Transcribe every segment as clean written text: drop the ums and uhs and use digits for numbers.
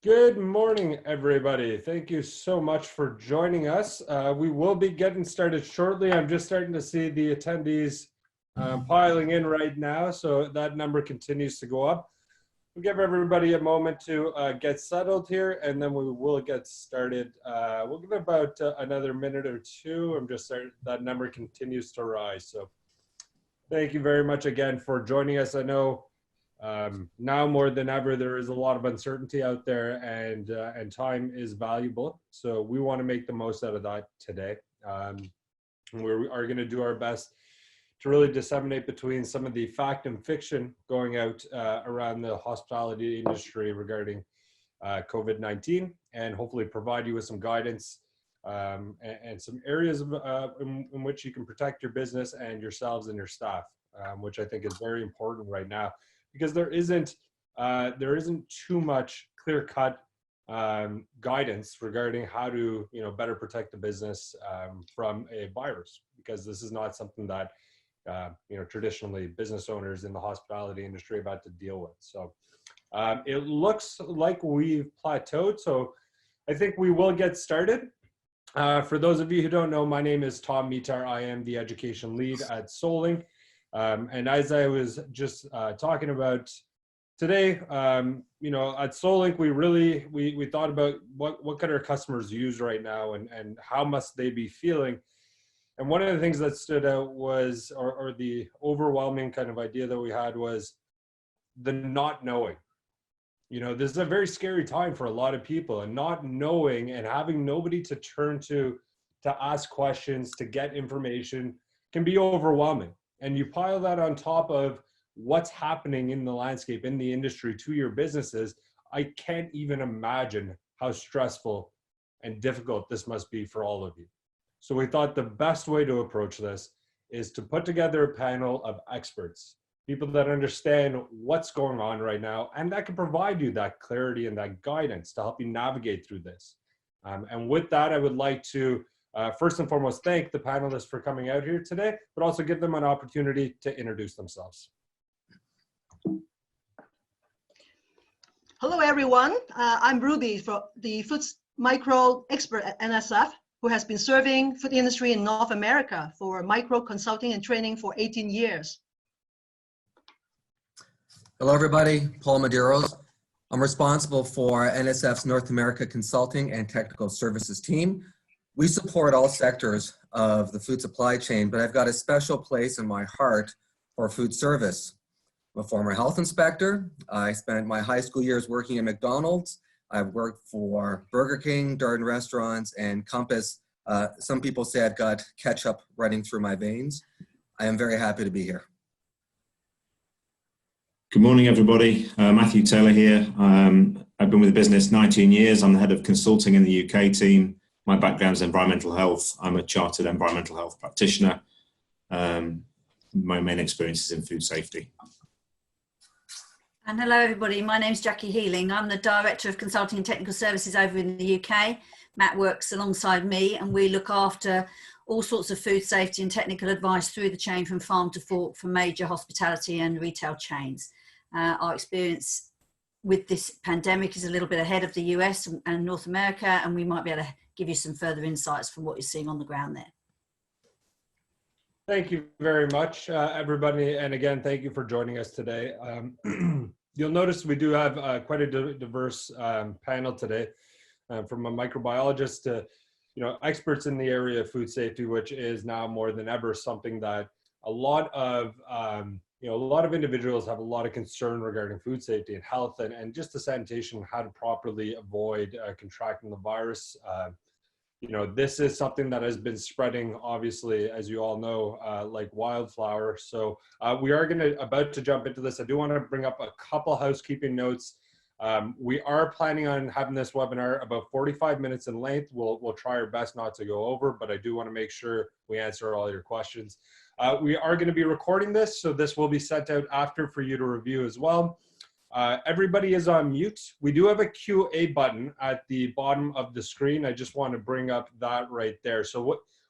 Good morning, everybody. Thank you so much for joining us. We will be getting started shortly. I'm just starting to see the attendees piling in right now, so that number continues to go up. We'll give everybody a moment to get settled here, and then we will get started. We'll give it about another minute or two. That number continues to rise. So thank you very much again for joining us. I know now more than ever, there is a lot of uncertainty out there, and time is valuable. So we want to make the most out of that today. We are going to do our best to really disseminate between some of the fact and fiction going out around the hospitality industry regarding COVID-19, and hopefully provide you with some guidance and some areas in which you can protect your business and yourselves and your staff, which I think is very important right now, because there isn't too much clear-cut guidance regarding how to better protect the business from a virus, because this is not something that traditionally business owners in the hospitality industry have had to deal with. So it looks like we've plateaued, so I think we will get started. For those of you who don't know, my name is Tom Mitar. I am the education lead at Solink. And as I was just talking about today, at Solink, we thought about what could our customers use right now, and how must they be feeling. And one of the things that stood out was, or the overwhelming kind of idea that we had, was the not knowing. This is a very scary time for a lot of people, and not knowing and having nobody to turn to ask questions, to get information, can be overwhelming. And you pile that on top of what's happening in the landscape, in the industry, to your businesses. I can't even imagine how stressful and difficult this must be for all of you. So we thought the best way to approach this is to put together a panel of experts, people that understand what's going on right now, and that can provide you that clarity and that guidance to help you navigate through this. And with that, I would like to first and foremost thank the panelists for coming out here today, but also give them an opportunity to introduce themselves. Hello, everyone. I'm Ruby, from the food micro expert at NSF, who has been serving food industry in North America for micro consulting and training for 18 years. Hello, everybody. Paul Medeiros. I'm responsible for NSF's North America Consulting and Technical Services team. We support all sectors of the food supply chain, but I've got a special place in my heart for food service. I'm a former health inspector. I spent my high school years working at McDonald's. I've worked for Burger King, Darden Restaurants, and Compass. Some people say I've got ketchup running through my veins. I am very happy to be here. Good morning, everybody. Matthew Taylor here. I've been with the business 19 years. I'm the head of consulting in the UK team. My background is environmental health. I'm a chartered environmental health practitioner. My main experience is in food safety. And hello, everybody. My name's Jackie Healing. I'm the Director of Consulting and Technical Services over in the UK. Matt works alongside me, and we look after all sorts of food safety and technical advice through the chain from farm to fork for major hospitality and retail chains. Our experience with this pandemic is a little bit ahead of the US and North America, and we might be able to give you some further insights from what you're seeing on the ground there. Thank you very much, everybody. And again, thank you for joining us today. You'll notice we do have quite a diverse panel today, from a microbiologist to experts in the area of food safety, which is now more than ever something that a lot of individuals have a lot of concern regarding food safety and health, and just the sanitation, how to properly avoid contracting the virus. This is something that has been spreading, obviously, as you all know, like wildflower. So we are about to jump into this. I do want to bring up a couple housekeeping notes. We are planning on having this webinar about 45 minutes in length. We'll try our best not to go over, but I do want to make sure we answer all your questions. We are going to be recording this, so this will be sent out after for you to review as well. Everybody is on mute. We do have a QA button at the bottom of the screen. I just want to bring up that right there. So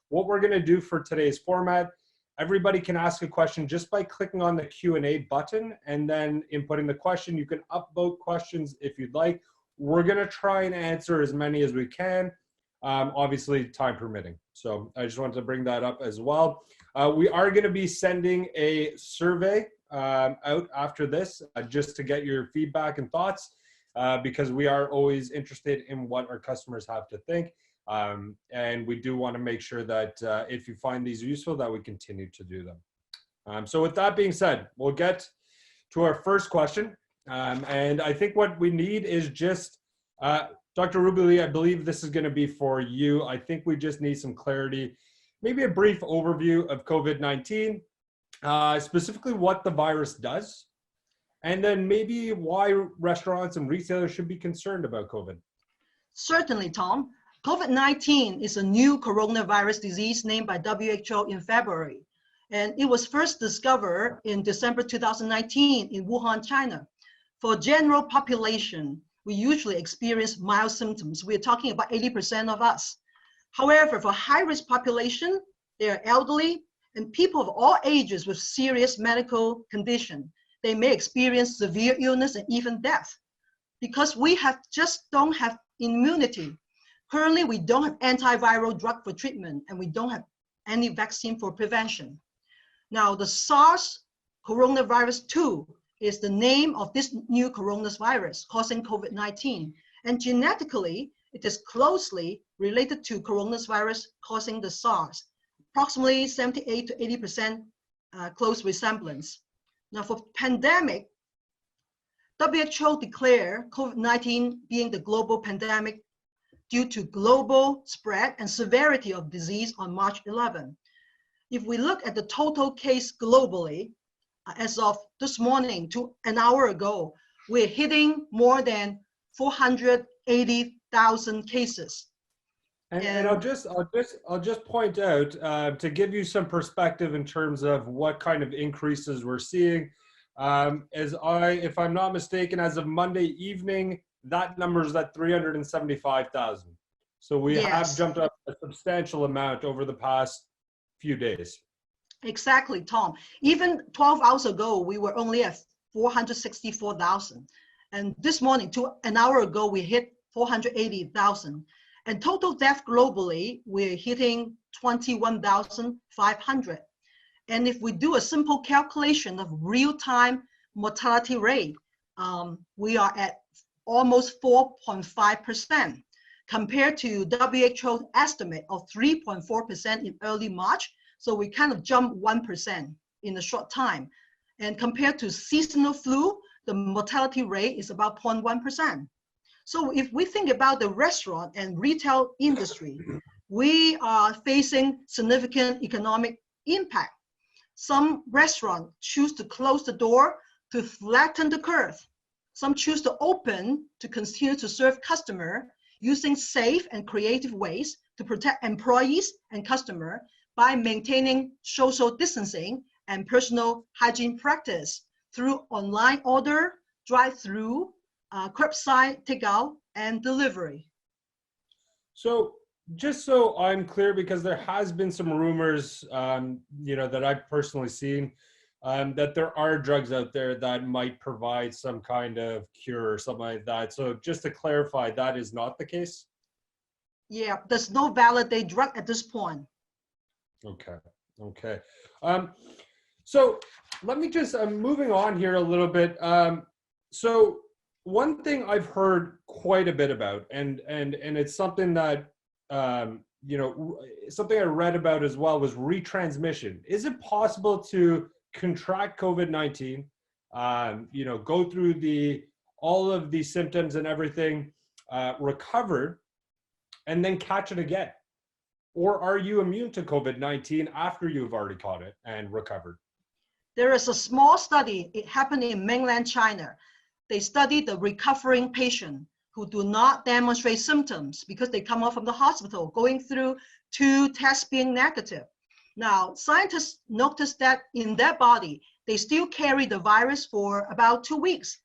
what we're going to do for today's format, everybody can ask a question just by clicking on the Q&A button and then inputting the question. You can upvote questions if you'd like. we're going to try and answer as many as we can, obviously time permitting. So I just wanted to bring that up as well. We are going to be sending a survey out after this just to get your feedback and thoughts, because we are always interested in what our customers have to think. And we do want to make sure that if you find these useful, that we continue to do them. So with that being said, we'll get to our first question. And I think what we need is just, Dr. Rubili, I believe this is going to be for you. I think we just need some clarity, maybe a brief overview of COVID-19, specifically what the virus does, and then maybe why restaurants and retailers should be concerned about COVID. Certainly, Tom. COVID-19 is a new coronavirus disease named by WHO in February. And it was first discovered in December 2019 in Wuhan, China. For general population, we usually experience mild symptoms. We're talking about 80% of us. However, for high-risk population, they are elderly and people of all ages with serious medical condition. They may experience severe illness and even death because we just don't have immunity. Currently, we don't have antiviral drug for treatment and we don't have any vaccine for prevention. Now, the SARS coronavirus 2 is the name of this new coronavirus causing COVID-19. And genetically, it is closely related to coronavirus causing the SARS, approximately 78 to 80% close resemblance. Now for pandemic, WHO declared COVID-19 being the global pandemic due to global spread and severity of disease on March 11. If we look at the total case globally, as of this morning, an hour ago, we're hitting more than 480,000 cases. And I'll just point out to give you some perspective in terms of what kind of increases we're seeing. If I'm not mistaken, as of Monday evening, that number is at 375,000. So we have jumped up a substantial amount over the past few days. Exactly, Tom. Even 12 hours ago, we were only at 464,000. And this morning, an hour ago, we hit 480,000. And total death globally, we're hitting 21,500. And if we do a simple calculation of real-time mortality rate, we are at almost 4.5% compared to WHO estimate of 3.4% in early March. So we kind of jumped 1% in a short time. And compared to seasonal flu, the mortality rate is about 0.1%. So if we think about the restaurant and retail industry, we are facing significant economic impact. Some restaurants choose to close the door to flatten the curve. Some choose to open to continue to serve customers using safe and creative ways to protect employees and customers by maintaining social distancing and personal hygiene practice through online order, drive-through, curbside takeout, and delivery. So just so I'm clear, because there has been some rumors, that I've personally seen, that there are drugs out there that might provide some kind of cure or something like that. So just to clarify, that is not the case? Yeah, there's no validated drug at this point. Okay. So let me just, I'm moving on here a little bit. So one thing I've heard quite a bit about, and it's something that, something I read about as well, was retransmission. Is it possible to contract COVID-19, go through all of the symptoms and everything, recover, and then catch it again? Or are you immune to COVID-19 after you've already caught it and recovered? There is a small study, it happened in mainland China. They studied the recovering patient who do not demonstrate symptoms because they come out from the hospital going through 2 tests being negative. Now, scientists noticed that in their body, they still carry the virus for about 2 weeks.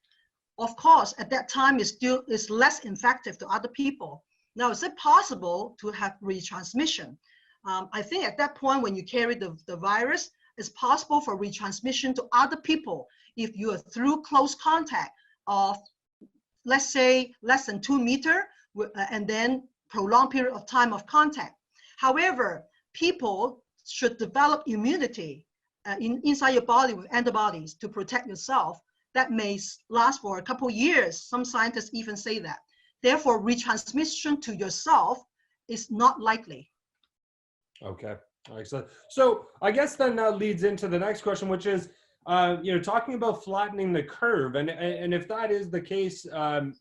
Of course, at that time, it's less infective to other people. Now, is it possible to have retransmission? I think at that point, when you carry the virus, it's possible for retransmission to other people if you are through close contact of let's say less than 2 meters, and then prolonged period of time of contact. However, people should develop immunity inside your body with antibodies to protect yourself. That may last for a couple years. Some scientists even say that. Therefore, retransmission to yourself is not likely. Okay, excellent. So I guess then that leads into the next question, which is, talking about flattening the curve, and if that is the case, going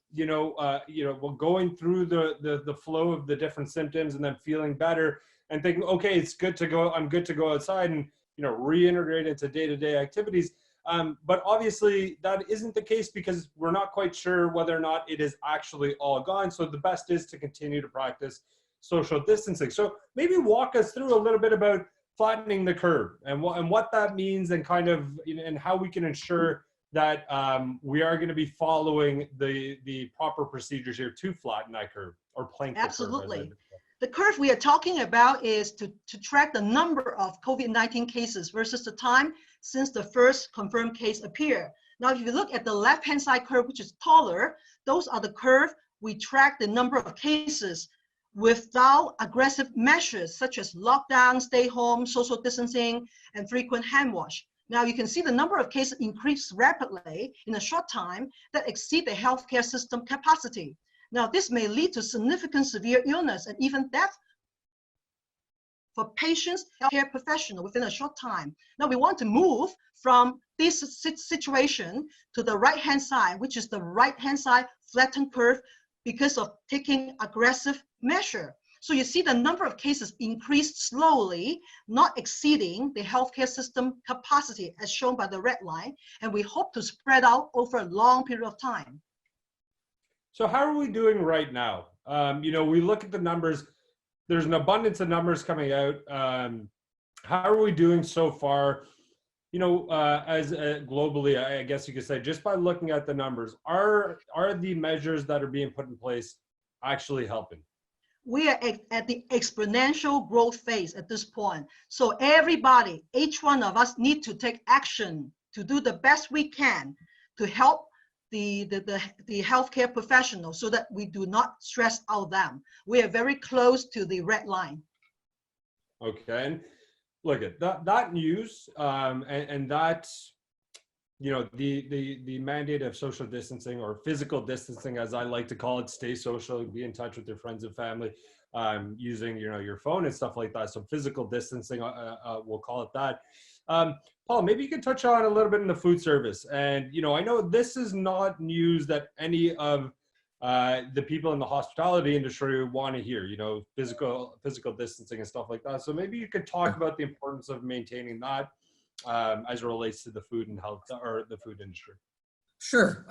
through the flow of the different symptoms and then feeling better and thinking, okay, it's good to go. I'm good to go outside and reintegrate into day-to-day activities. But obviously that isn't the case because we're not quite sure whether or not it is actually all gone. So the best is to continue to practice social distancing. So maybe walk us through a little bit about flattening the curve and what that means and kind of and how we can ensure that we are going to be following the proper procedures here to flatten that curve or plank. Absolutely. The curve we are talking about is to track the number of COVID-19 cases versus the time since the first confirmed case appeared. Now, if you look at the left-hand side curve, which is taller, those are the curve we track the number of cases without aggressive measures such as lockdown, stay home, social distancing, and frequent hand wash. Now you can see the number of cases increase rapidly in a short time that exceed the healthcare system capacity. Now this may lead to significant severe illness and even death for patients, healthcare professionals within a short time. Now we want to move from this situation to the right-hand side, which is the right-hand side flattened curve because of taking aggressive measure. So you see the number of cases increase slowly, not exceeding the healthcare system capacity as shown by the red line, and we hope to spread out over a long period of time. So how are we doing right now? We look at the numbers, there's an abundance of numbers coming out. How are we doing so far? As globally, I guess you could say, just by looking at the numbers, are the measures that are being put in place actually helping? We are at the exponential growth phase at this point. So everybody, each one of us need to take action to do the best we can to help the healthcare professionals so that we do not stress out them. We are very close to the red line. Okay. And look at that news and that, the mandate of social distancing or physical distancing, as I like to call it, stay social, be in touch with your friends and family, using, your phone and stuff like that. So physical distancing, we'll call it that. Paul, maybe you can touch on a little bit in the food service. And, I know this is not news that any of the people in the hospitality industry want to hear, physical distancing and stuff like that. So maybe you could talk about the importance of maintaining that as it relates to the food and health or the food industry. Sure.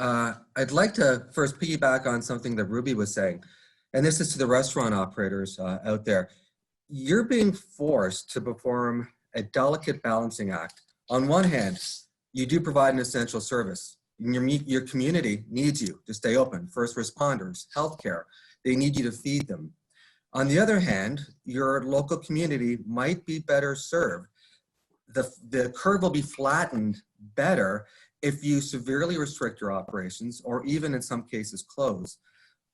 I'd like to first piggyback on something that Ruby was saying, and this is to the restaurant operators out there. You're being forced to perform a delicate balancing act. On one hand, you do provide an essential service. Your community needs you to stay open. First responders, healthcare, they need you to feed them. On the other hand, your local community might be better served. The curve will be flattened better if you severely restrict your operations or even in some cases close.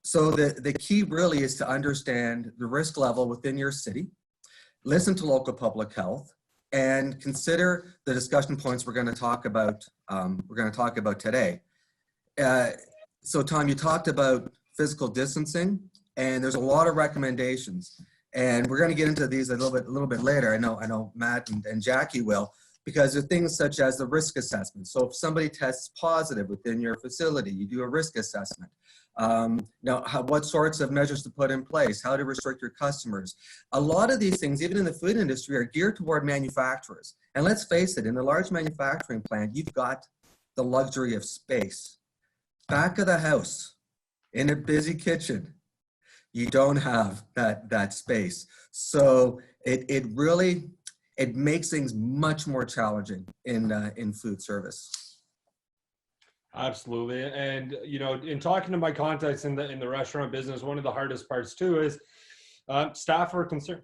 So the key really is to understand the risk level within your city, listen to local public health, and consider the discussion points we're going to talk about today. So Tom, you talked about physical distancing, and there's a lot of recommendations, and we're going to get into these a little bit later. I know Matt and Jackie will, because there are things such as the risk assessment. So if somebody tests positive within your facility, you do a risk assessment. Now, what sorts of measures to put in place, how to restrict your customers. A lot of these things, even in the food industry, are geared toward manufacturers. And let's face it, in the large manufacturing plant, you've got the luxury of space. Back of the house, in a busy kitchen, you don't have that space. So it really makes things much more challenging in food service. Absolutely. And, in talking to my contacts in the restaurant business, one of the hardest parts too is staff are concerned.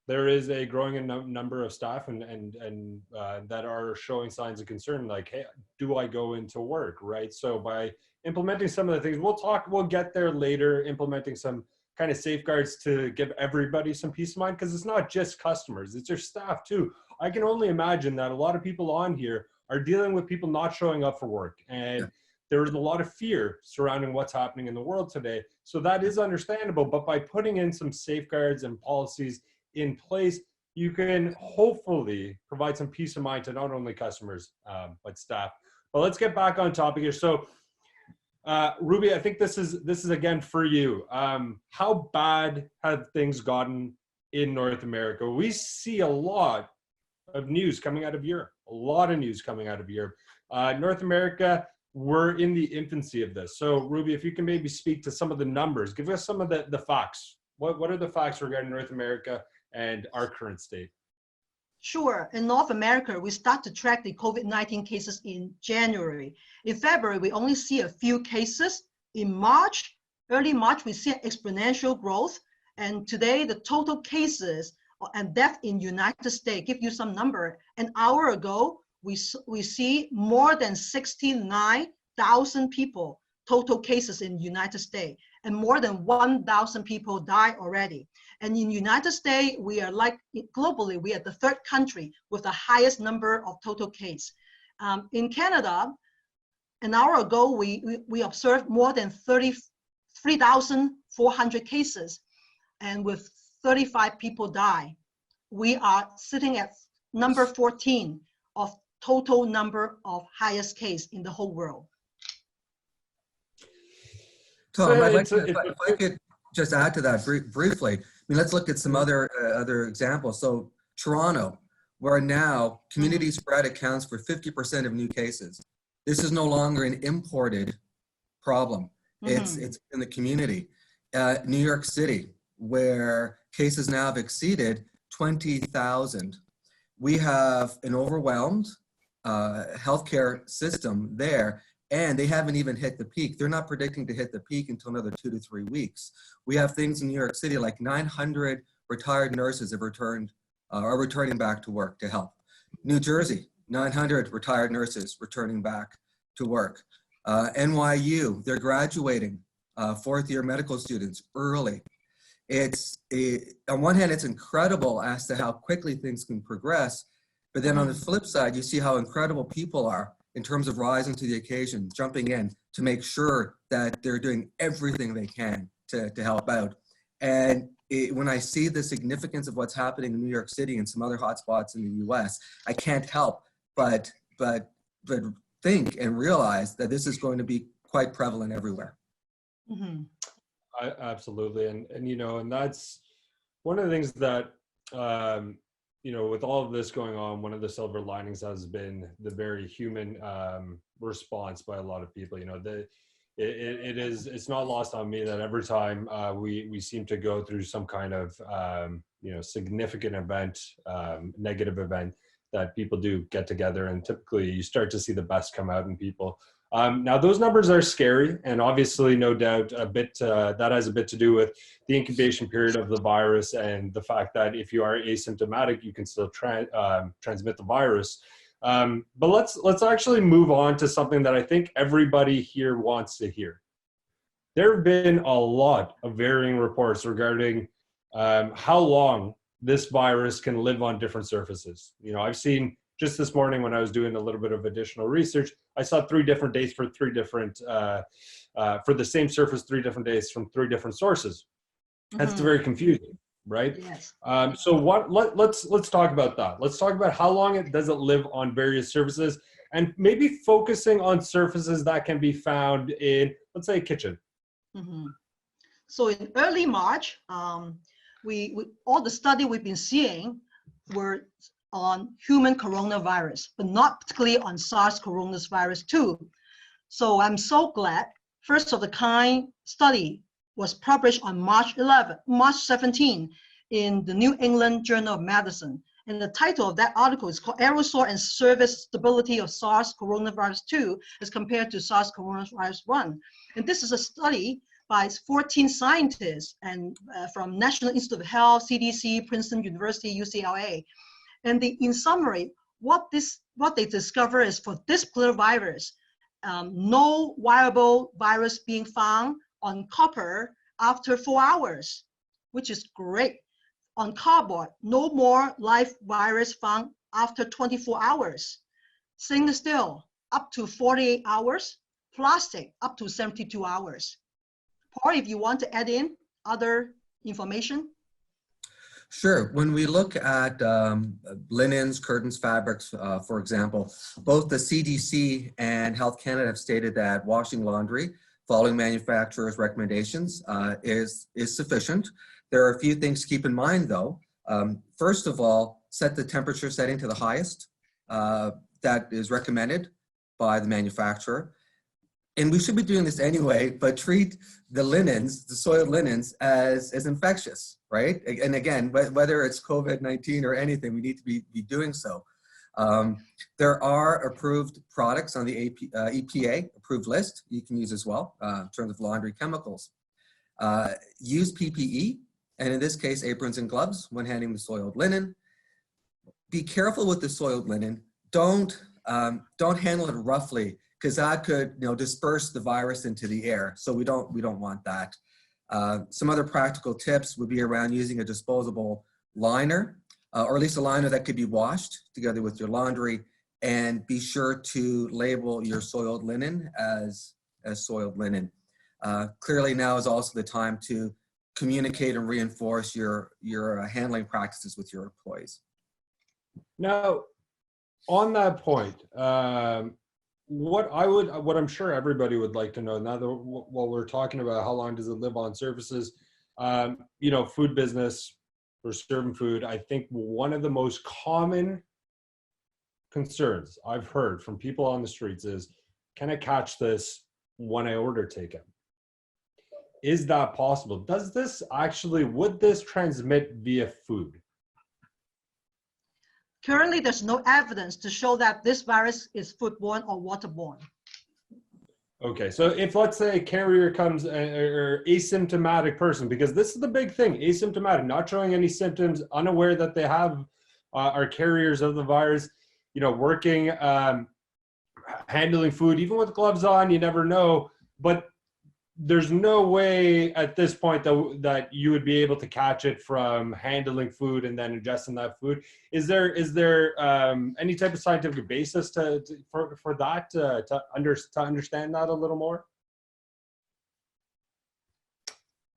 there is a growing number of staff and that are showing signs of concern, like, hey, do I go into work, right? So by implementing some of the things, we'll get there later, implementing some kind of safeguards to give everybody some peace of mind, because it's not just customers, it's your staff too. I can only imagine that a lot of people on here are dealing with people not showing up for work, and there is a lot of fear surrounding what's happening in the world today. So that is understandable, but by putting in some safeguards and policies in place, you can hopefully provide some peace of mind to not only customers, but staff. But let's get back on topic here. So Ruby, I think this is again for you. How bad have things gotten in North America? We see a lot of news coming out of Europe, North America, we're in the infancy of this. So Ruby, if you can maybe speak to some of the numbers, give us some of the facts. What are the facts regarding North America and our current state? Sure. In North America, we start to track the COVID-19 cases in January. In February, we only see a few cases. In March, early March, we see exponential growth. And today, the total cases and death in United States, give you some number. An hour ago, we see more than 69,000 people, total cases in United States, and more than 1,000 people die already. And in United States, we are globally, we are the third country with the highest number of total case. In Canada, an hour ago, we observed more than 33,400 cases, and with 35 people die. We are sitting at number 14 of total number of highest case in the whole world. Tom, if I could just add to that briefly. I mean, let's look at some other examples. So Toronto, where now community spread accounts for 50% of new cases. This is no longer an imported problem. It's in the community. New York City, where cases now have exceeded 20,000. We have an overwhelmed healthcare system there, and they haven't even hit the peak. They're not predicting to hit the peak until another 2 to 3 weeks. We have things in New York City like 900 retired nurses have returned, are returning back to work to help. New Jersey, 900 retired nurses returning back to work. NYU, they're graduating fourth-year medical students early. On one hand, it's incredible as to how quickly things can progress, but then on the flip side, you see how incredible people are in terms of rising to the occasion, jumping in to make sure that they're doing everything they can to help out. And when I see the significance of what's happening in New York City and some other hotspots in the US, I can't help but think and realize that this is going to be quite prevalent everywhere. Mm-hmm. Absolutely. And and that's one of the things that, with all of this going on, one of the silver linings has been the very human response by a lot of people. It's not lost on me that every time we seem to go through some kind of, significant event, negative event, that people do get together, and typically you start to see the best come out in people. Now those numbers are scary, and obviously no doubt that has a bit to do with the incubation period of the virus and the fact that if you are asymptomatic, you can still transmit the virus. But let's actually move on to something that I think everybody here wants to hear. There have been a lot of varying reports regarding how long this virus can live on different surfaces. I've seen just this morning when I was doing a little bit of additional research, I saw 3 different dates for 3 different, for the same surface, 3 different days from 3 different sources. That's very confusing, right? Yes. So let's talk about that. Let's talk about how long does it live on various surfaces, and maybe focusing on surfaces that can be found in, let's say, a kitchen. So in early March, we all the study we've been seeing were on human coronavirus, but not particularly on SARS coronavirus 2. So I'm so glad first of the kind study was published on March 17 in the New England Journal of Medicine. And the title of that article is called Aerosol and Surface Stability of SARS coronavirus 2 as compared to SARS coronavirus 1. And this is a study by 14 scientists and from National Institute of Health, CDC, Princeton University, UCLA. And in summary, what they discover is for this virus, no viable virus being found on copper after 4 hours, which is great. On cardboard, no more live virus found after 24 hours. Stainless steel, up to 48 hours. Plastic, up to 72 hours. Or if you want to add in other information. Sure. When we look at linens, curtains, fabrics, for example, both the CDC and Health Canada have stated that washing laundry, following manufacturers' recommendations, is sufficient. There are a few things to keep in mind, though. First of all, set the temperature setting to the highest that is recommended by the manufacturer. And we should be doing this anyway, but treat the linens, the soiled linens, as infectious, right? And again, whether it's COVID-19 or anything, we need to be doing so. There are approved products on the EPA approved list you can use as well in terms of laundry chemicals. Use PPE, and in this case, aprons and gloves when handling the soiled linen. Be careful with the soiled linen. Don't handle it roughly, because that could disperse the virus into the air. So we don't want that. Some other practical tips would be around using a disposable liner, or at least a liner that could be washed together with your laundry, and be sure to label your soiled linen as soiled linen. Clearly now is also the time to communicate and reinforce your handling practices with your employees. Now, on that point, what I'm sure everybody would like to know now that while we're talking about how long does it live on surfaces, food business or serving food, I think one of the most common concerns I've heard from people on the streets is, can I catch this when I order takeout? Is that possible? Would this transmit via food? Currently, there's no evidence to show that this virus is foodborne or waterborne. Okay, so if let's say a carrier comes or asymptomatic person, because this is the big thing, asymptomatic, not showing any symptoms, unaware that they have are carriers of the virus, working, handling food, even with gloves on, you never know. But there's no way at this point that you would be able to catch it from handling food and then ingesting that food. Is there any type of scientific basis for that to understand that a little more?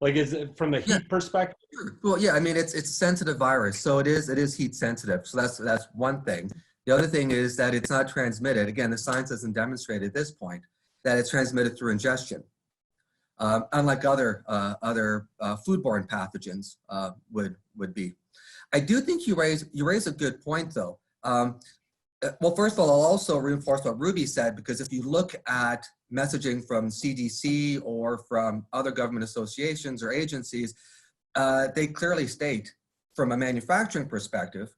Like, is it from the heat perspective? Well, yeah, I mean it's a sensitive virus, so it is heat sensitive. So that's one thing. The other thing is that it's not transmitted. Again, the science hasn't demonstrated at this point that it's transmitted through ingestion. Unlike other foodborne pathogens would be. I do think you raise a good point, though. Well, first of all, I'll also reinforce what Ruby said, because if you look at messaging from CDC or from other government associations or agencies, they clearly state, from a manufacturing perspective,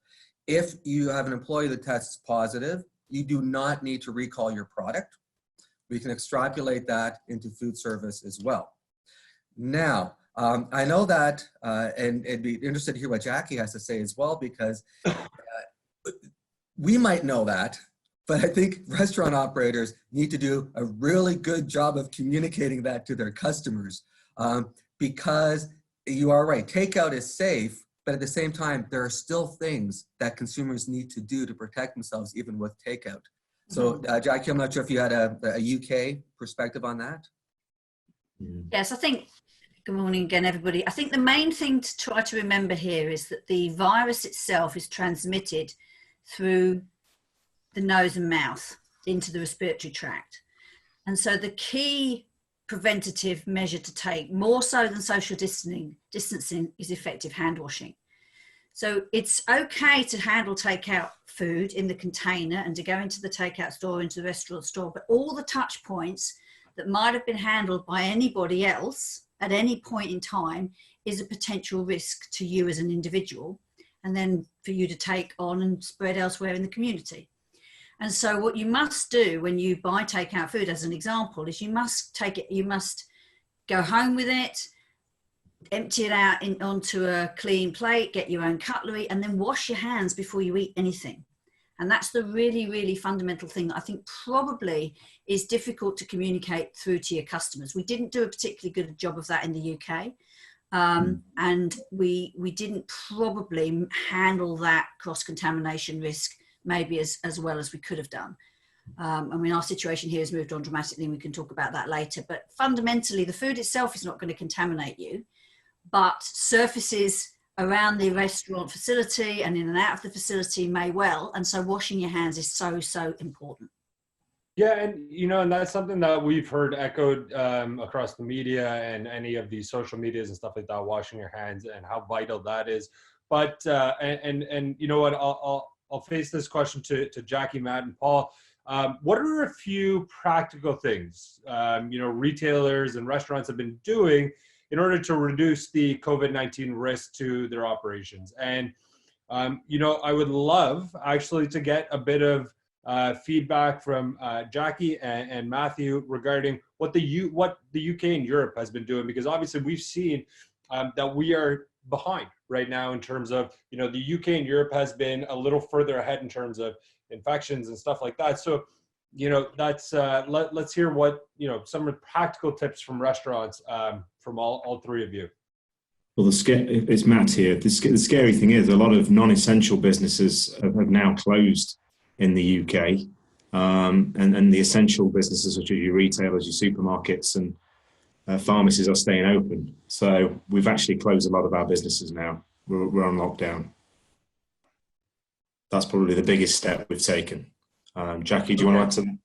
if you have an employee that tests positive, you do not need to recall your product. We can extrapolate that into food service as well. Now, I know that, and I'd be interested to hear what Jackie has to say as well, because we might know that, but I think restaurant operators need to do a really good job of communicating that to their customers, because you are right, takeout is safe, but at the same time, there are still things that consumers need to do to protect themselves, even with takeout. So, Jackie, I'm not sure if you had a UK perspective on that. Yes, I think, good morning again, everybody. I think the main thing to try to remember here is that the virus itself is transmitted through the nose and mouth into the respiratory tract. And so the key preventative measure to take, more so than social distancing, is effective hand washing. So it's okay to handle takeout food in the container and to go into the takeout store, into the restaurant store, but all the touch points that might have been handled by anybody else at any point in time is a potential risk to you as an individual, and then for you to take on and spread elsewhere in the community. And so what you must do when you buy takeout food, as an example, is you must go home with it, empty it out onto a clean plate, get your own cutlery, and then wash your hands before you eat anything. And that's the really, really fundamental thing that I think probably is difficult to communicate through to your customers. We didn't do a particularly good job of that in the UK. And we didn't probably handle that cross-contamination risk maybe as well as we could have done. I mean, our situation here has moved on dramatically, and we can talk about that later. But fundamentally, the food itself is not going to contaminate you, but surfaces around the restaurant facility and in and out of the facility may well. And so washing your hands is so, so important. Yeah, and and that's something that we've heard echoed across the media and any of these social medias and stuff like that. Washing your hands and how vital that is. But and you know what? I'll face this question to Jackie, Matt, and Paul. What are a few practical things retailers and restaurants have been doing in order to reduce the COVID-19 risk to their operations? And I would love actually to get a bit of feedback from Jackie and Matthew regarding what the UK and Europe has been doing, because obviously we've seen that we are behind right now in terms of the UK and Europe has been a little further ahead in terms of infections and stuff like that. So that's let's hear what some of the practical tips from restaurants from all three of you. Well, it's Matt here. The scary thing is a lot of non-essential businesses have now closed in the UK, and the essential businesses such as your retailers, your supermarkets and pharmacies are staying open. So we've actually closed a lot of our businesses now. We're on lockdown. That's probably the biggest step we've taken. Jackie, do you want to add to that?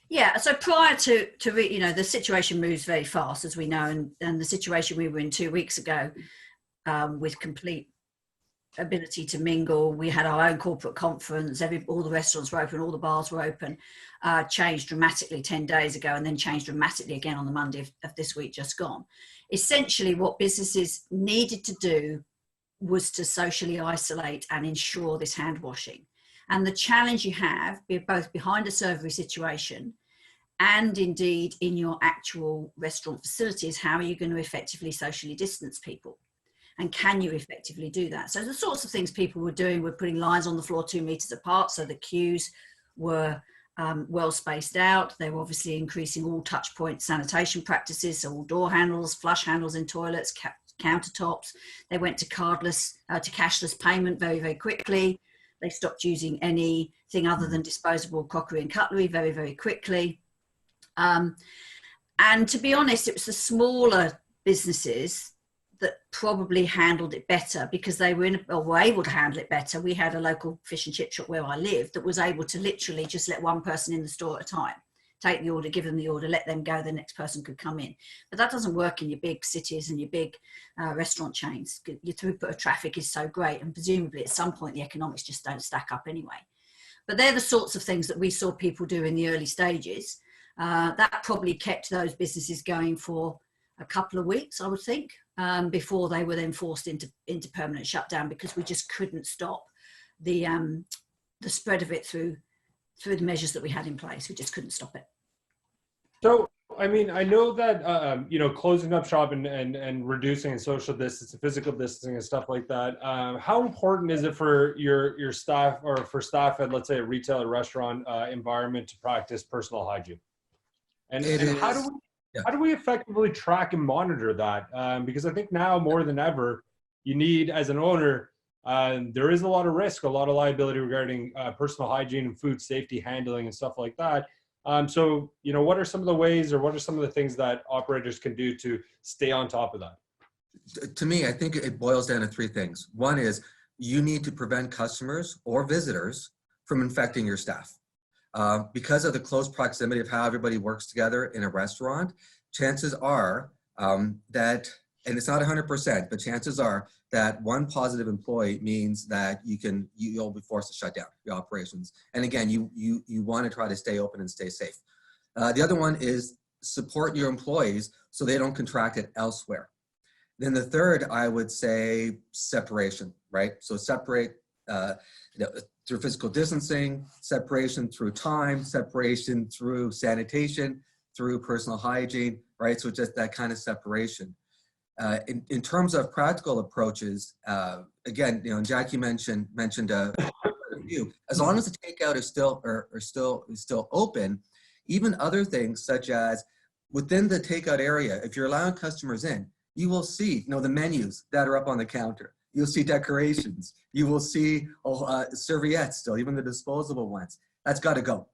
Yeah, so prior to the situation moves very fast, as we know, and the situation we were in 2 weeks ago with complete ability to mingle. We had our own corporate conference. All the restaurants were open, all the bars were open. Changed dramatically 10 days ago, and then changed dramatically again on the Monday of this week just gone. Essentially, what businesses needed to do was to socially isolate and ensure this hand washing. And the challenge you have, both behind a servery situation and indeed in your actual restaurant facilities, how are you going to effectively socially distance people? And can you effectively do that? So the sorts of things people were doing were putting lines on the floor 2 meters apart, so the queues were well spaced out. They were obviously increasing all touch point sanitation practices, so all door handles, flush handles in toilets, countertops. They went to cashless payment very, very quickly. They stopped using anything other than disposable crockery and cutlery very, very quickly. And to be honest, it was the smaller businesses that probably handled it better because they were able to handle it better. We had a local fish and chip shop where I lived that was able to literally just let one person in the store at a time, take the order, give them the order, let them go, the next person could come in. But that doesn't work in your big cities and your big restaurant chains. Your throughput of traffic is so great, and presumably at some point the economics just don't stack up anyway. But they're the sorts of things that we saw people do in the early stages. That probably kept those businesses going for a couple of weeks, I would think, before they were then forced into permanent shutdown, because we just couldn't stop the spread of it through the measures that we had in place. We just couldn't stop it. So, I mean, I know that, closing up shop and reducing social distance, physical distancing and stuff like that. How important is it for your staff or for staff at, let's say, a retail or restaurant environment to practice personal hygiene? And how do we effectively track and monitor that? Because I think now more than ever, you need, as an owner, there is a lot of risk, a lot of liability regarding personal hygiene and food safety handling and stuff like that. So, what are some of the ways, or what are some of the things that operators can do to stay on top of that? To me, I think it boils down to three things. One is you need to prevent customers or visitors from infecting your staff. Because of the close proximity of how everybody works together in a restaurant, chances are that, and it's not 100%, but chances are that one positive employee means that you'll be forced to shut down your operations. And again, you want to try to stay open and stay safe. The other one is support your employees so they don't contract it elsewhere. Then the third, I would say separation, right? So separate through physical distancing, separation through time, separation through sanitation, through personal hygiene, right? So just that kind of separation. In terms of practical approaches, again, Jackie mentioned a few. As long as the takeout is still open, even other things such as within the takeout area, if you're allowing customers in, you will see the menus that are up on the counter. You'll see decorations. You will see serviettes still, even the disposable ones. That's got to go.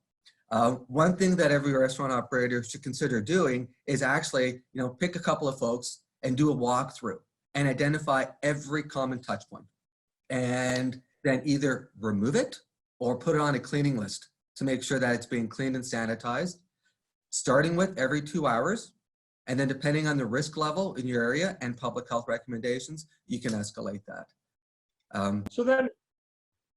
One thing that every restaurant operator should consider doing is actually, pick a couple of folks and do a walkthrough and identify every common touch point, and then either remove it or put it on a cleaning list to make sure that it's being cleaned and sanitized, starting with every 2 hours. And then depending on the risk level in your area and public health recommendations, you can escalate that. So then,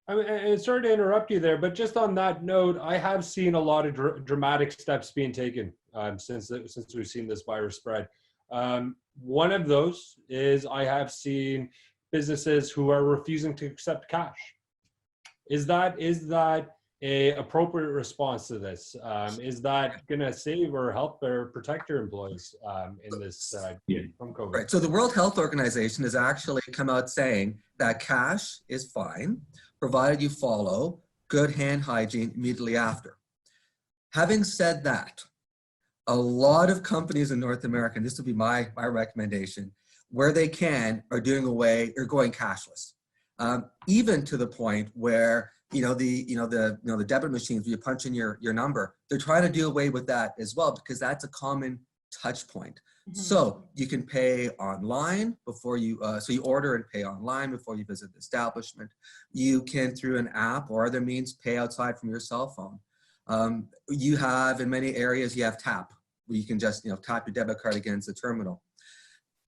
I mean, sorry to interrupt you there, but just on that note, I have seen a lot of dramatic steps being taken since we've seen this virus spread. One of those is I have seen businesses who are refusing to accept cash. Is that a appropriate response to this? Is that going to save or help or protect your employees in this from COVID? Right. So the World Health Organization has actually come out saying that cash is fine, provided you follow good hand hygiene immediately after. Having said that, a lot of companies in North America, and this will be my recommendation, where they can, are doing away or going cashless, even to the point where the debit machines where you punch in your number, they're trying to do away with that as well, because that's a common touch point. Mm-hmm. So you can pay online before you, so you order and pay online before you visit the establishment. You can, through an app or other means, pay outside from your cell phone. You have, in many areas, you have tap, where you can just tap your debit card against the terminal.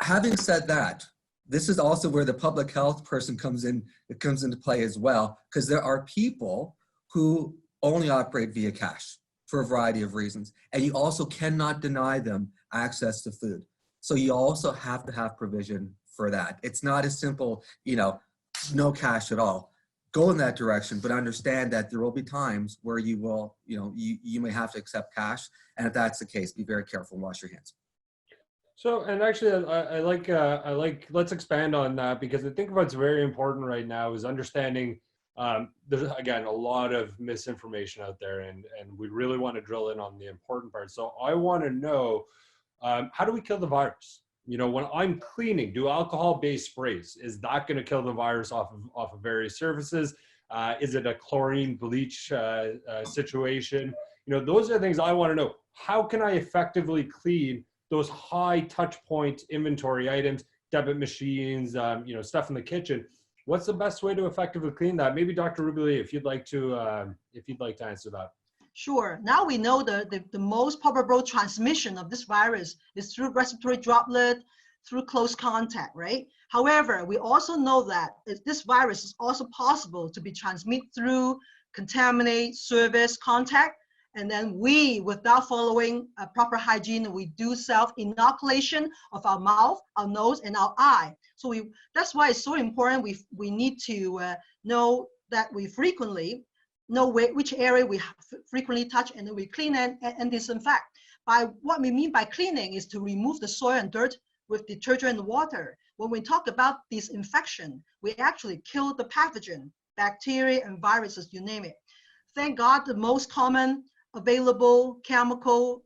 Having said that, this is also where the public health person comes into play as well, because there are people who only operate via cash for a variety of reasons, and you also cannot deny them access to food. So you also have to have provision for that. It's not as simple, no cash at all. Go in that direction, but understand that there will be times where you will, you may have to accept cash, and if that's the case, be very careful and wash your hands. So, and actually, I like, let's expand on that, because I think what's very important right now is understanding, there's, again, a lot of misinformation out there, and we really want to drill in on the important part. So I want to know, how do we kill the virus? When I'm cleaning, do alcohol-based sprays, is that going to kill the virus off of various surfaces? Is it a chlorine bleach situation? Those are things I want to know. How can I effectively clean those high touch point inventory items, debit machines, stuff in the kitchen? What's the best way to effectively clean that? Maybe Dr. Rubelie, if you'd like to answer that. Sure. Now we know the most probable transmission of this virus is through respiratory droplet, through close contact, right? However, we also know that this virus is also possible to be transmitted through contaminate service contact. And then we, without following proper hygiene, we do self-inoculation of our mouth, our nose, and our eye. So that's why it's so important. We need to know that we frequently know which area we frequently touch, and then we clean and disinfect. What we mean by cleaning is to remove the soil and dirt with detergent and water. When we talk about disinfection, we actually kill the pathogen, bacteria and viruses, you name it. Thank God the most common available chemical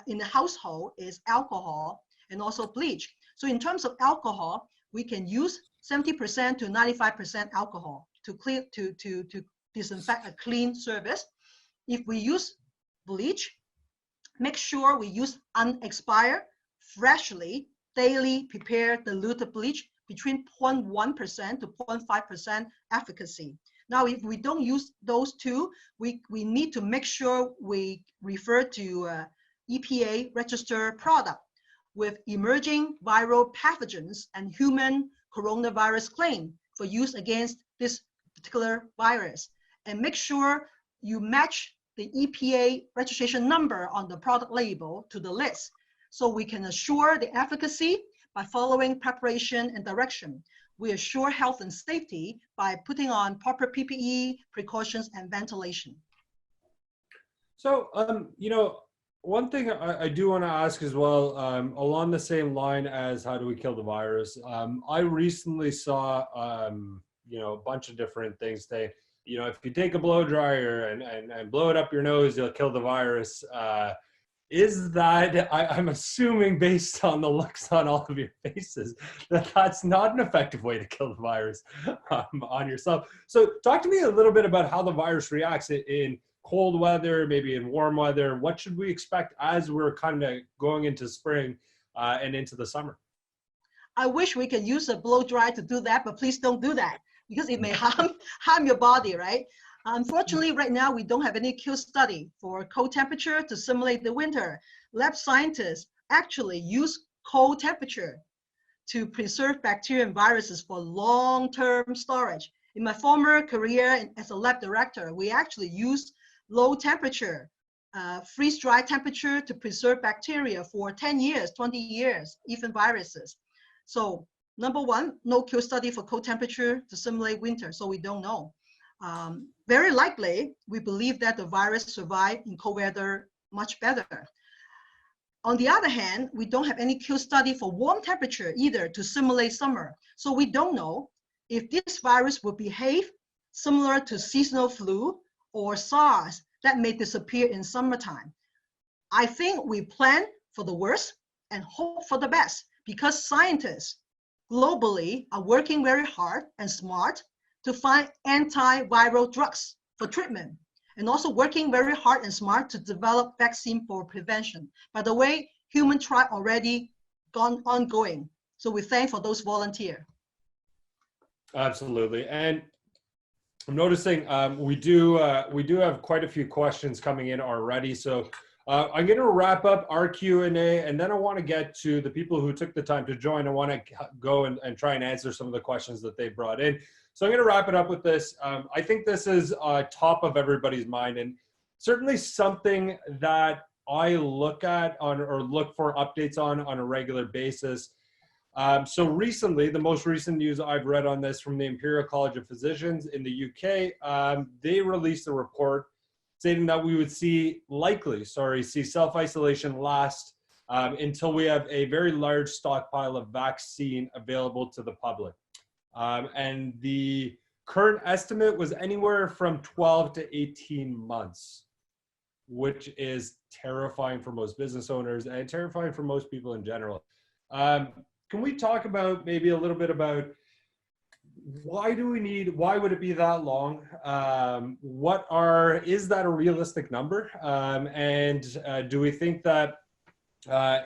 in the household is alcohol and also bleach. So in terms of alcohol, we can use 70% to 95% alcohol to disinfect a clean surface. If we use bleach, make sure we use unexpired, freshly, daily prepared diluted bleach between 0.1% to 0.5% efficacy. Now, if we don't use those two, we need to make sure we refer to EPA registered product with emerging viral pathogens and human coronavirus claim for use against this particular virus. And make sure you match the EPA registration number on the product label to the list, so we can assure the efficacy by following preparation and direction. we assure health and safety by putting on proper PPE, precautions, and ventilation. So, you know, one thing I do want to ask as well, along the same line as how do we kill the virus, I recently saw, you know, a bunch of different things say, you know, if you take a blow dryer and blow it up your nose, you'll kill the virus. Is that, I'm assuming based on the looks on all of your faces, that that's not an effective way to kill the virus on yourself. So talk to me a little bit about how the virus reacts in cold weather, maybe in warm weather. What should we expect as we're kind of going into spring and into the summer? I wish we could use a blow dryer to do that, but please don't do that because it may harm your body, right? Unfortunately, right now, we don't have any Q study for cold temperature to simulate the winter. Lab scientists actually use cold temperature to preserve bacteria and viruses for long-term storage. In my former career as a lab director, we actually used low temperature, freeze-dry temperature to preserve bacteria for 10 years, 20 years, even viruses. So number one, no Q study for cold temperature to simulate winter, so we don't know. Very likely, we believe that the virus survived in cold weather much better. On the other hand, we don't have any Q study for warm temperature either to simulate summer. So we don't know if this virus will behave similar to seasonal flu or SARS that may disappear in summertime. I think we plan for the worst and hope for the best because scientists globally are working very hard and smart to find antiviral drugs for treatment and also working very hard and smart to develop vaccine for prevention. By the way, human trial already ongoing. So we thank for those volunteers. Absolutely. And I'm noticing we do have quite a few questions coming in already. So I'm going to wrap up our Q&A, and then I want to get to the people who took the time to join. I want to go and try and answer some of the questions that they brought in. So I'm going to wrap it up with this. I think this is top of everybody's mind, and certainly something that I look at or look for updates on a regular basis. So recently, the most recent news I've read on this from the Imperial College of Physicians in the UK, they released a report stating that we would see self-isolation last until we have a very large stockpile of vaccine available to the public. And the current estimate was anywhere from 12 to 18 months, which is terrifying for most business owners and terrifying for most people in general. Can we talk about maybe a little bit about why would it be that long? Is that a realistic number? And do we think that,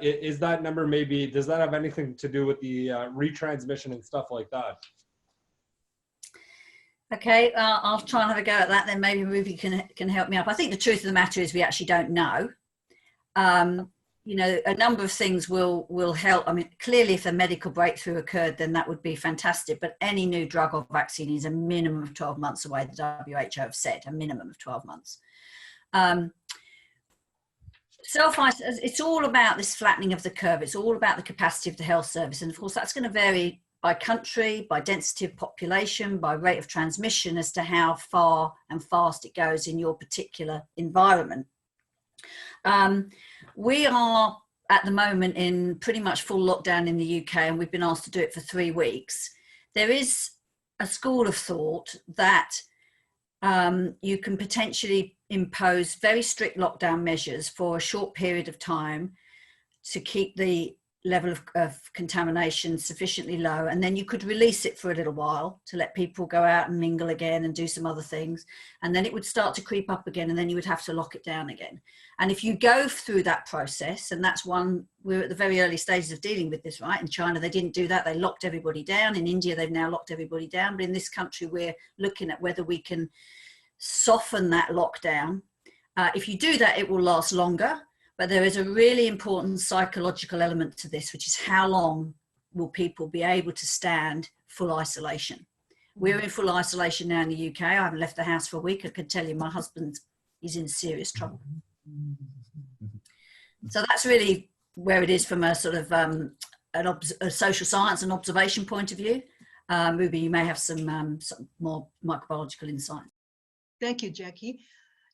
is that number does that have anything to do with the retransmission and stuff like that? Okay, I'll try and have a go at that, then maybe Ruby can help me up. I think the truth of the matter is we actually don't know. You know, a number of things will help. I mean, clearly if a medical breakthrough occurred, then that would be fantastic. But any new drug or vaccine is a minimum of 12 months away. The WHO have said a minimum of 12 months. Self-isolation, it's all about this flattening of the curve. It's all about the capacity of the health service. And of course, that's going to vary by country, by density of population, by rate of transmission as to how far and fast it goes in your particular environment. We are at the moment in pretty much full lockdown in the UK, and we've been asked to do it for 3 weeks. There is a school of thought that you can potentially impose very strict lockdown measures for a short period of time to keep the level of contamination sufficiently low, and then you could release it for a little while to let people go out and mingle again and do some other things, and then it would start to creep up again, and then you would have to lock it down again. And if you go through that process, and that's one, we're at the very early stages of dealing with this, right? In China, they didn't do that. They locked everybody down. In India, they've now locked everybody down. But in this country, we're looking at whether we can soften that lockdown. If you do that, it will last longer. But there is a really important psychological element to this, which is how long will people be able to stand full isolation? We're in full isolation now in the UK. I haven't left the house for a week. I can tell you my husband is in serious trouble. So that's really where it is from a sort of a social science and observation point of view. Ruby, you may have some more microbiological insight. Thank you, Jackie.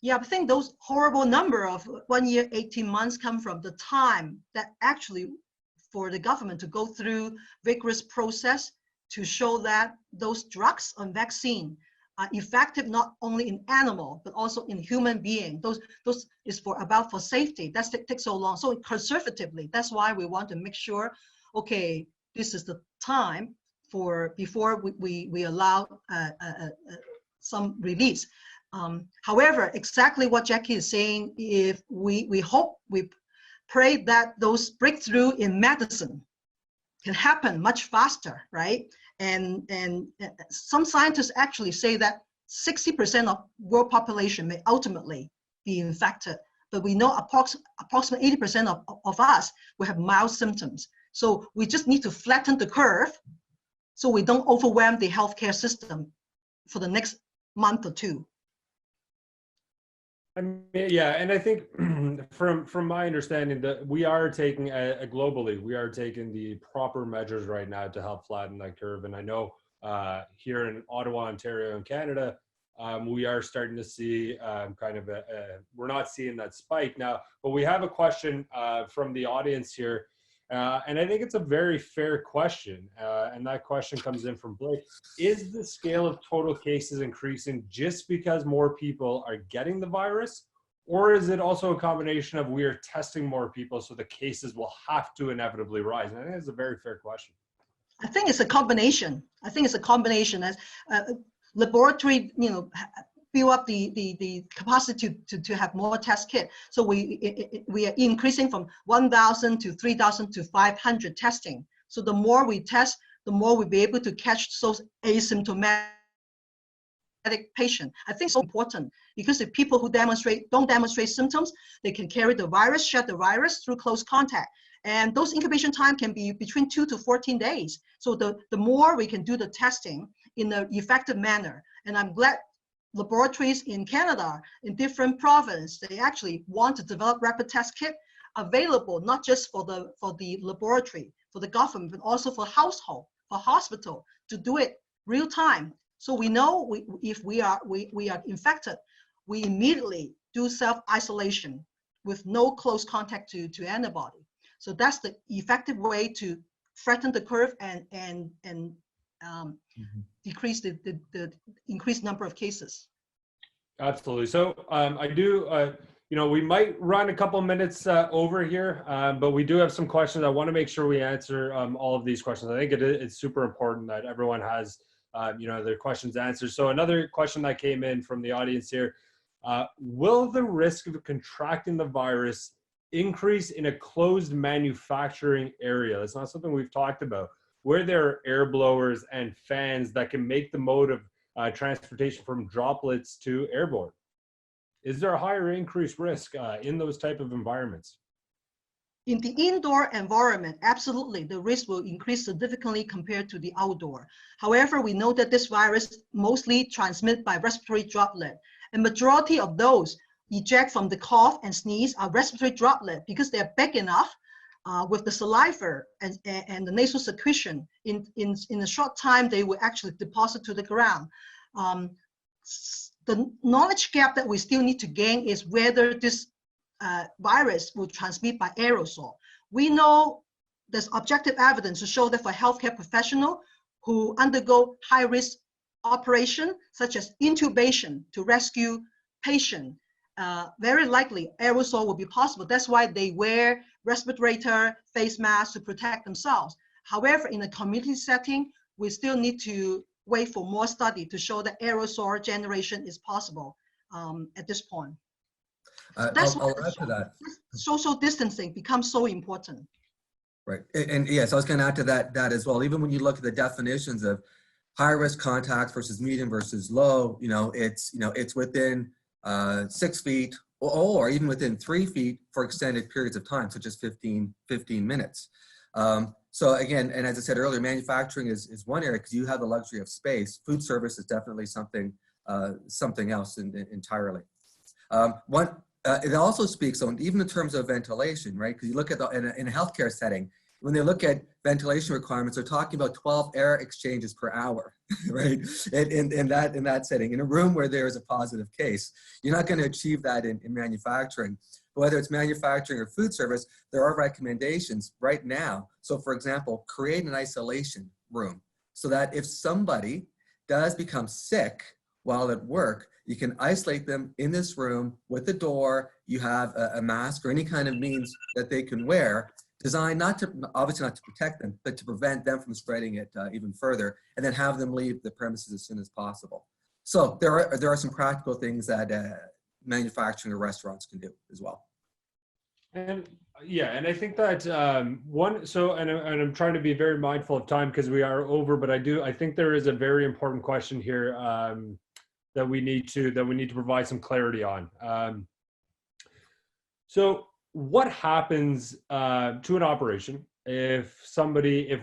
Yeah, I think those horrible number of 1 year, 18 months come from the time that actually for the government to go through vigorous process to show that those drugs and vaccine are effective not only in animal, but also in human being. Those is for safety. That's takes so long. So conservatively, that's why we want to make sure, okay, this is the time before we allow some release. However, exactly what Jackie is saying, if we hope, we pray that those breakthrough in medicine can happen much faster, right? And some scientists actually say that 60% of world population may ultimately be infected, but we know approximately 80% of us will have mild symptoms. So we just need to flatten the curve so we don't overwhelm the healthcare system for the next month or two. I mean, yeah, and I think from my understanding that we are taking globally, we are taking the proper measures right now to help flatten that curve. And I know here in Ottawa, Ontario, and Canada, we are starting to see we're not seeing that spike now, but we have a question from the audience here. And I think it's a very fair question. And that question comes in from Blake. Is the scale of total cases increasing just because more people are getting the virus? Or is it also a combination of we are testing more people, so the cases will have to inevitably rise? And I think it's a very fair question. I think it's a combination. I think it's a combination as laboratory, build up the capacity to have more test kit. So we are increasing from 1,000 to 3,000 to 500 testing. So the more we test, the more we'll be able to catch those asymptomatic patient. I think it's so important because if people who don't demonstrate symptoms, they can carry the virus, shed the virus through close contact. And those incubation time can be between 2 to 14 days. So the more we can do the testing in an effective manner. And I'm glad laboratories in Canada, in different provinces, they actually want to develop rapid test kit available, not just for the laboratory, for the government, but also for household, for hospital, to do it real time. So we know if we are infected, we immediately do self-isolation with no close contact to antibody. So that's the effective way to flatten the curve and decrease the increased number of cases. Absolutely. So I do, we might run a couple minutes over here, but we do have some questions. I want to make sure we answer all of these questions. I think it's super important that everyone has, their questions answered. So another question that came in from the audience here, will the risk of contracting the virus increase in a closed manufacturing area? That's not something we've talked about, where there are air blowers and fans that can make the mode of transportation from droplets to airborne. Is there a higher increased risk in those type of environments? In the indoor environment, absolutely, the risk will increase significantly compared to the outdoor. However, we know that this virus mostly transmitted by respiratory droplet, and majority of those eject from the cough and sneeze are respiratory droplet because they're big enough with the saliva and the nasal secretion. In a short time, they will actually deposit to the ground. The knowledge gap that we still need to gain is whether this virus will transmit by aerosol. We know there's objective evidence to show that for healthcare professionals who undergo high-risk operation, such as intubation to rescue patient, very likely aerosol will be possible. That's why they wear respirator, face masks to protect themselves. However, in a community setting, we still need to wait for more study to show that aerosol generation is possible at this point. So that's I'll add to that. Social distancing becomes so important. Right, and yes, I was going to add to that as well. Even when you look at the definitions of high risk contacts versus medium versus low, it's within 6 feet or even within 3 feet for extended periods of time, such as 15 minutes. So again, and as I said earlier, manufacturing is one area because you have the luxury of space. Food service is definitely something else entirely. It also speaks on, even in terms of ventilation, right? Because you look at in a healthcare setting, when they look at ventilation requirements, they're talking about 12 air exchanges per hour, right? In that setting, in a room where there is a positive case, you're not going to achieve that in manufacturing. But whether it's manufacturing or food service, there are recommendations right now. So for example, create an isolation room so that if somebody does become sick while at work, you can isolate them in this room with the door. You have a mask or any kind of means that they can wear, designed obviously not to protect them, but to prevent them from spreading it even further, and then have them leave the premises as soon as possible. So there are some practical things that manufacturing or restaurants can do as well. And yeah, and I think that I'm trying to be very mindful of time because we are over, but I think there is a very important question here that we need to provide some clarity on. So what happens to an operation if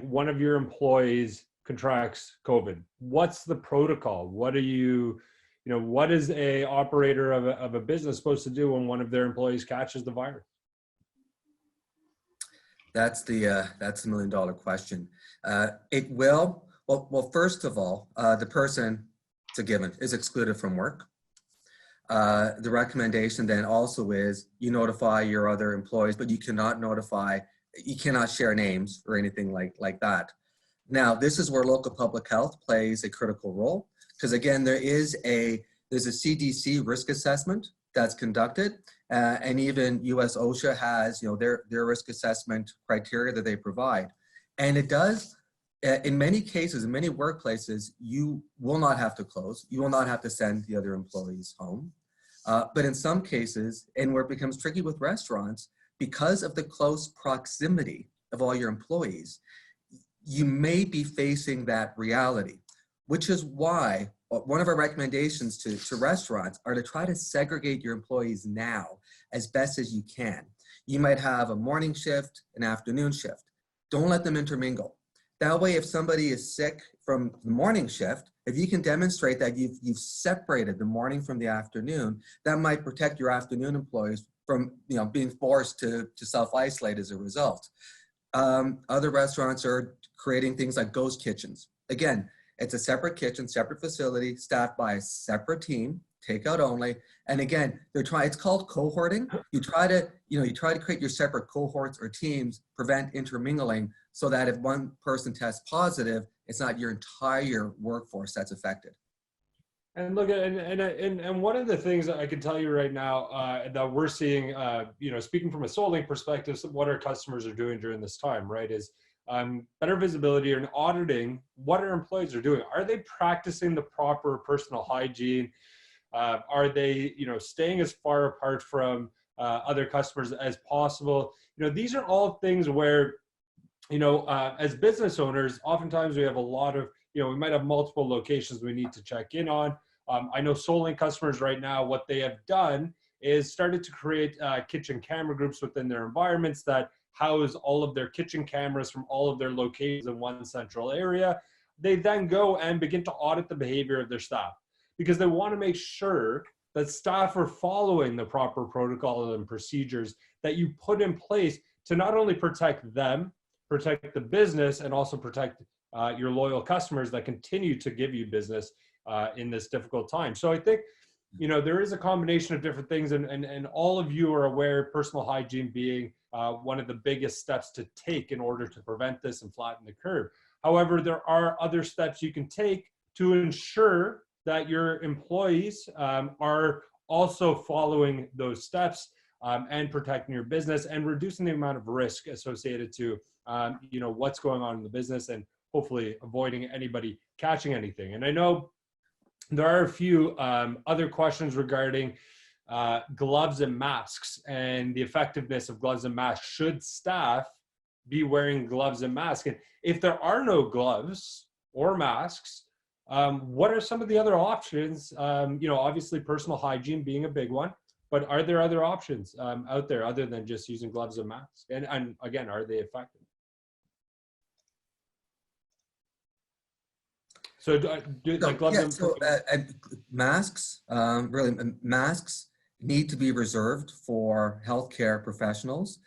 one of your employees contracts COVID? What's the protocol? What is a operator of a business supposed to do when one of their employees catches the virus? That's the $1 million question. It will, well, first of all, the person, it's a given, is excluded from work. The recommendation then also is you notify your other employees, but you cannot share names or anything like that. Now, this is where local public health plays a critical role, because again, there's a CDC risk assessment that's conducted, and even US OSHA has their risk assessment criteria that they provide. And it does, in many cases, in many workplaces, you will not have to close. You will not have to send the other employees home. But in some cases, and where it becomes tricky with restaurants, because of the close proximity of all your employees, you may be facing that reality, which is why one of our recommendations to restaurants are to try to segregate your employees now as best as you can. You might have a morning shift, an afternoon shift. Don't let them intermingle. That way, if somebody is sick from the morning shift, if you can demonstrate that you've separated the morning from the afternoon, that might protect your afternoon employees from being forced to self-isolate as a result. Other restaurants are creating things like ghost kitchens. Again, it's a separate kitchen, separate facility, staffed by a separate team, takeout only. And again, it's called cohorting. You try to create your separate cohorts or teams, prevent intermingling, so that if one person tests positive, it's not your entire workforce that's affected. And look, and one of the things that I can tell you right now that we're seeing, speaking from a Solink perspective, what our customers are doing during this time, right, is better visibility and auditing what our employees are doing. Are they practicing the proper personal hygiene? Are they, staying as far apart from other customers as possible? These are all things where, as business owners, oftentimes we have a lot of, we might have multiple locations we need to check in on. I know Solink customers right now, what they have done is started to create kitchen camera groups within their environments that house all of their kitchen cameras from all of their locations in one central area. They then go and begin to audit the behavior of their staff because they want to make sure that staff are following the proper protocols and procedures that you put in place to not only protect them, protect the business, and also protect your loyal customers that continue to give you business in this difficult time. So I think, there is a combination of different things, and all of you are aware personal hygiene being one of the biggest steps to take in order to prevent this and flatten the curve. However, there are other steps you can take to ensure that your employees are also following those steps and protecting your business and reducing the amount of risk associated to what's going on in the business, and hopefully avoiding anybody catching anything. And I know there are a few other questions regarding gloves and masks and the effectiveness of gloves and masks. Should staff be wearing gloves and masks? And if there are no gloves or masks, what are some of the other options? Obviously personal hygiene being a big one, but are there other options out there other than just using gloves and masks? And again, are they effective? So masks, masks need to be reserved for healthcare professionals.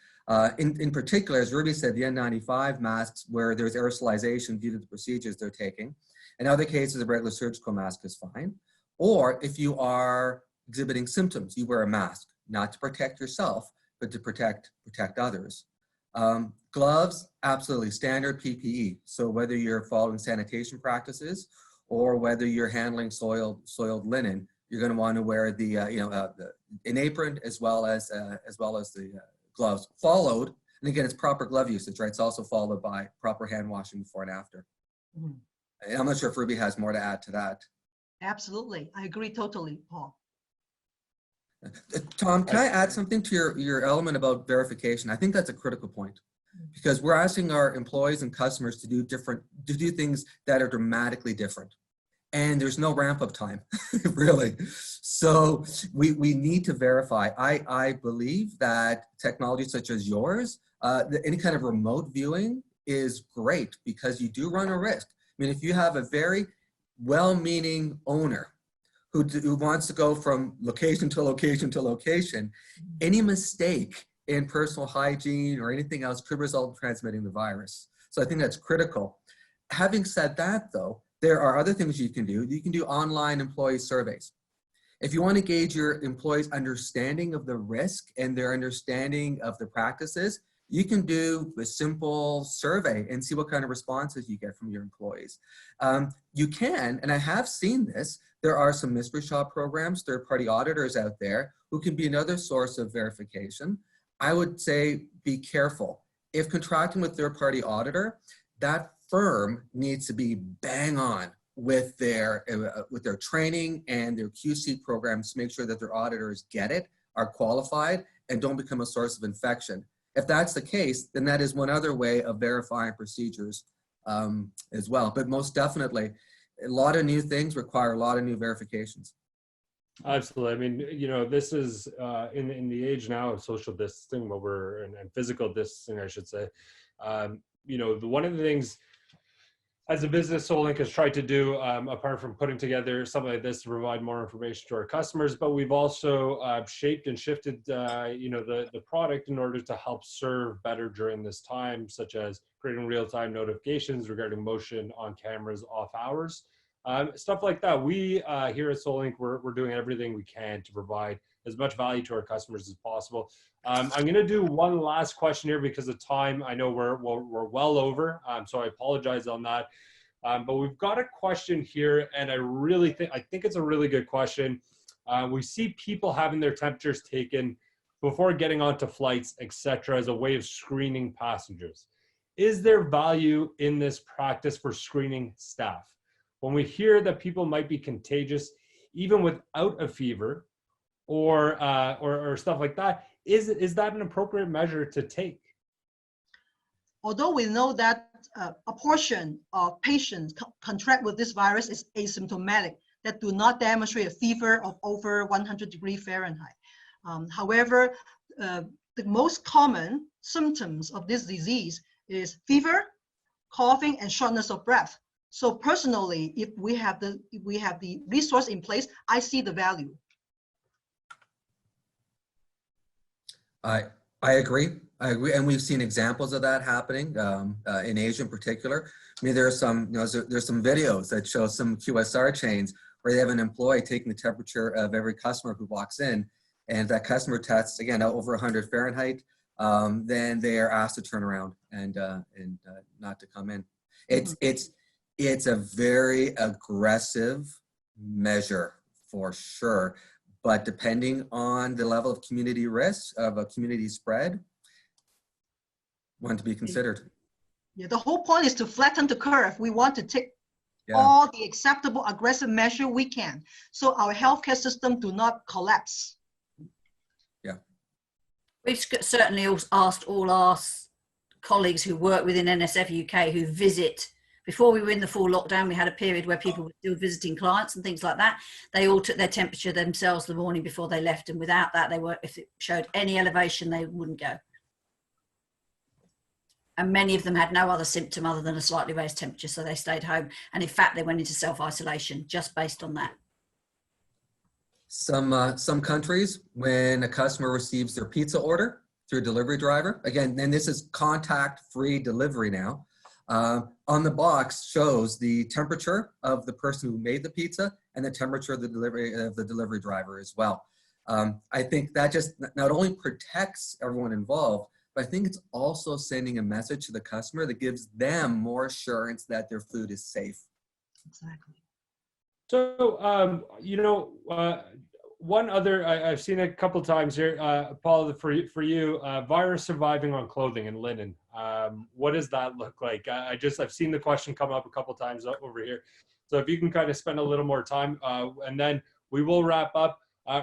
In particular, as Ruby said, the N95 masks where there's aerosolization due to the procedures they're taking. In other cases, a regular surgical mask is fine. Or if you are exhibiting symptoms, you wear a mask, not to protect yourself, but to protect others. Gloves, absolutely standard PPE. So whether you're following sanitation practices or whether you're handling soiled linen, you're going to want to wear the an apron as well as the gloves. Followed, and again, it's proper glove usage, right? It's also followed by proper hand washing before and after. Mm-hmm. And I'm not sure if Ruby has more to add to that. Absolutely, I agree totally, Paul. Tom, can I add something to your element about verification? I think that's a critical point because we're asking our employees and customers to do things that are dramatically different. And there's no ramp up time, really. So we need to verify. I believe that technology such as yours, any kind of remote viewing is great because you do run a risk. I mean, if you have a very well-meaning owner who wants to go from location to location to location, any mistake in personal hygiene or anything else could result in transmitting the virus. So I think that's critical. Having said that, though, there are other things you can do. You can do online employee surveys. If you want to gauge your employees' understanding of the risk and their understanding of the practices, you can do a simple survey and see what kind of responses you get from your employees. You can, and I have seen this, there are some mystery shop programs, third-party auditors out there who can be another source of verification. I would say be careful. If contracting with third-party auditor, that firm needs to be bang on with their training and their QC programs to make sure that their auditors get it, are qualified, and don't become a source of infection. If that's the case, then that is one other way of verifying procedures as well. But most definitely, a lot of new things require a lot of new verifications. Absolutely. I mean, you know, this is in the age now of social distancing, and physical distancing, I should say. You know, one of the things as a business Solink has tried to do, apart from putting together something like this to provide more information to our customers, but we've also shaped and shifted, you know, the product in order to help serve better during this time, such as creating real-time notifications regarding motion on cameras, off hours, stuff like that. We here at Solink, we're doing everything we can to provide as much value to our customers as possible. I'm going to do one last question here because of time. I know we're well over, so I apologize on that. But we've got a question here, and I think it's a really good question. We see people having their temperatures taken before getting onto flights, etc., as a way of screening passengers. Is there value in this practice for screening staff? When we hear that people might be contagious, even without a fever, or stuff like that, is that an appropriate measure to take? Although we know that a portion of patients contract with this virus is asymptomatic, that do not demonstrate a fever of over 100 degrees Fahrenheit. However, the most common symptoms of this disease is fever, coughing, and shortness of breath. So personally, if we have the resource in place, I see the value. I agree, and we've seen examples of that happening in Asia in particular. I mean, there's some videos that show some QSR chains where they have an employee taking the temperature of every customer who walks in, and if that customer tests again over 100 Fahrenheit, then they are asked to turn around and not to come in. It's a very aggressive measure for sure. But depending on the level of community risk of a community spread, one to be considered. Yeah, the whole point is to flatten the curve. We want to take all the acceptable aggressive measure we can, so our healthcare system do not collapse. Yeah. We've certainly asked all our colleagues who work within NSF UK who visit. Before we were in the full lockdown, we had a period where people were still visiting clients and things like that. They all took their temperature themselves the morning before they left, and without that, if it showed any elevation, they wouldn't go. And many of them had no other symptom other than a slightly raised temperature, so they stayed home. And in fact, they went into self-isolation just based on that. Some countries, when a customer receives their pizza order, through a delivery driver. Again, and this is contact-free delivery now. On the box shows the temperature of the person who made the pizza and the temperature of the delivery driver as well. I think that just not only protects everyone involved, but I think it's also sending a message to the customer that gives them more assurance that their food is safe. Exactly. So, one other, I've seen it a couple times here, Paul, for you, virus surviving on clothing and linen. What does that look like? I've seen the question come up a couple times over here. So if you can kind of spend a little more time, and then we will wrap up.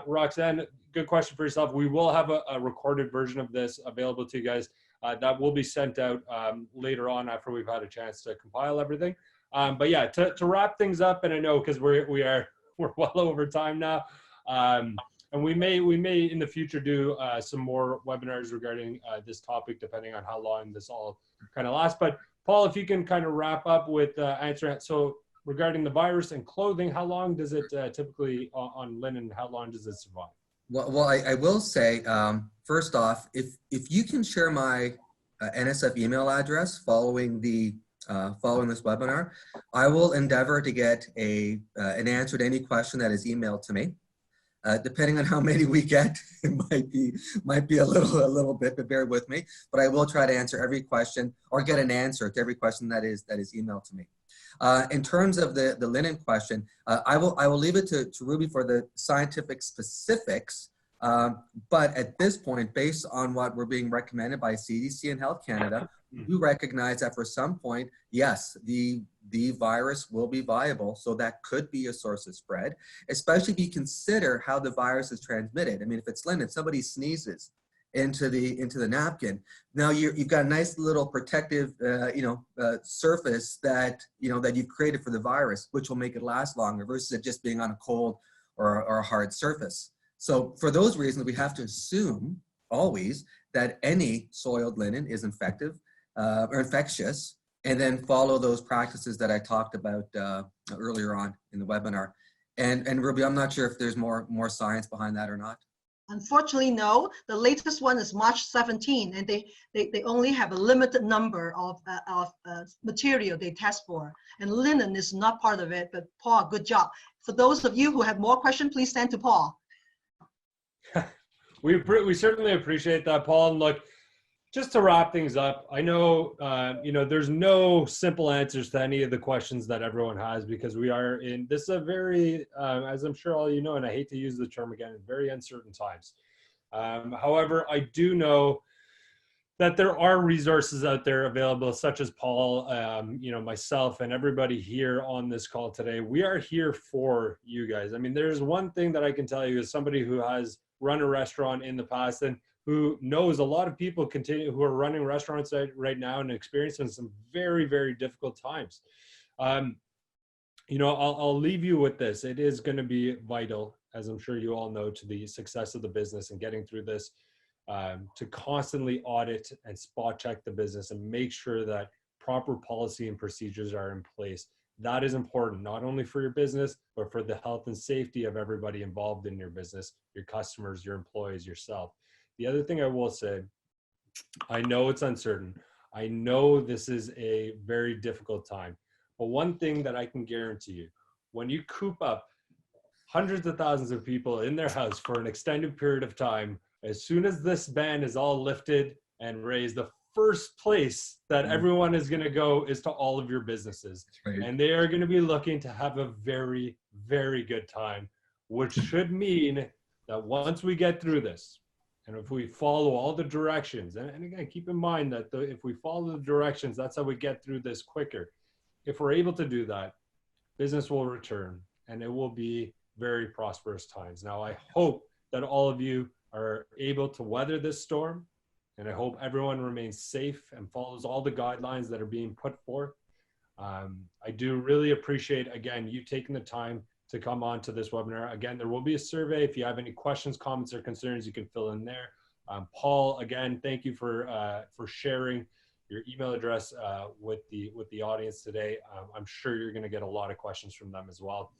Roxanne, good question for yourself. We will have a recorded version of this available to you guys that will be sent out later on after we've had a chance to compile everything. But yeah, to wrap things up, and I know because we're well over time now, and we may in the future do some more webinars regarding this topic, depending on how long this all kind of lasts. But Paul, if you can kind of wrap up with answering. So regarding the virus and clothing, how long does it typically on linen? How long does it survive? Well, I will say, first off, if you can share my NSF email address following this webinar, I will endeavor to get an answer to any question that is emailed to me. Depending on how many we get, it might be a little bit, but bear with me. But I will try to answer every question or get an answer to every question that is emailed to me. In terms of the linen question, I will leave it to Ruby for the scientific specifics. But at this point, based on what we're being recommended by CDC and Health Canada, we recognize that for some point, yes, the virus will be viable. So that could be a source of spread, especially if you consider how the virus is transmitted. I mean, if it's linen, somebody sneezes into the napkin. Now you've got a nice little protective, surface that you've created for the virus, which will make it last longer versus it just being on a cold or a hard surface. So for those reasons, we have to assume always that any soiled linen is infective or infectious, and then follow those practices that I talked about earlier on in the webinar. And Ruby, I'm not sure if there's more science behind that or not. Unfortunately, no. The latest one is March 17, and they only have a limited number of material they test for. And linen is not part of it, but Paul, good job. For those of you who have more questions, please send to Paul. We certainly appreciate that, Paul. And look, just to wrap things up, I know, there's no simple answers to any of the questions that everyone has, because we are in, this is a very, as I'm sure all you know, and I hate to use the term again, very uncertain times. However, I do know that there are resources out there available, such as Paul, myself, and everybody here on this call today. We are here for you guys. I mean, there's one thing that I can tell you as somebody who has run a restaurant in the past and who knows a lot of people who are running restaurants right now and experiencing some very, very difficult times. I'll leave you with this. It is going to be vital, as I'm sure you all know, to the success of the business and getting through this, to constantly audit and spot check the business and make sure that proper policy and procedures are in place. That is important, not only for your business, but for the health and safety of everybody involved in your business, your customers, your employees, yourself. The other thing I will say, I know it's uncertain. I know this is a very difficult time. But one thing that I can guarantee you, when you coop up hundreds of thousands of people in their house for an extended period of time, as soon as this ban is all lifted and raised, the first place that everyone is going to go is to all of your businesses. Right. And they are going to be looking to have a very, very good time, which should mean that once we get through this, and if we follow all the directions, and again, keep in mind that if we follow the directions, that's how we get through this quicker. If we're able to do that, business will return and it will be very prosperous times. Now, I hope that all of you are able to weather this storm, and I hope everyone remains safe and follows all the guidelines that are being put forth. I do really appreciate, again, you taking the time to come on to this webinar. Again, there will be a survey. If you have any questions, comments, or concerns, you can fill in there. Paul, again, thank you for sharing your email address with the audience today. I'm sure you're going to get a lot of questions from them as well.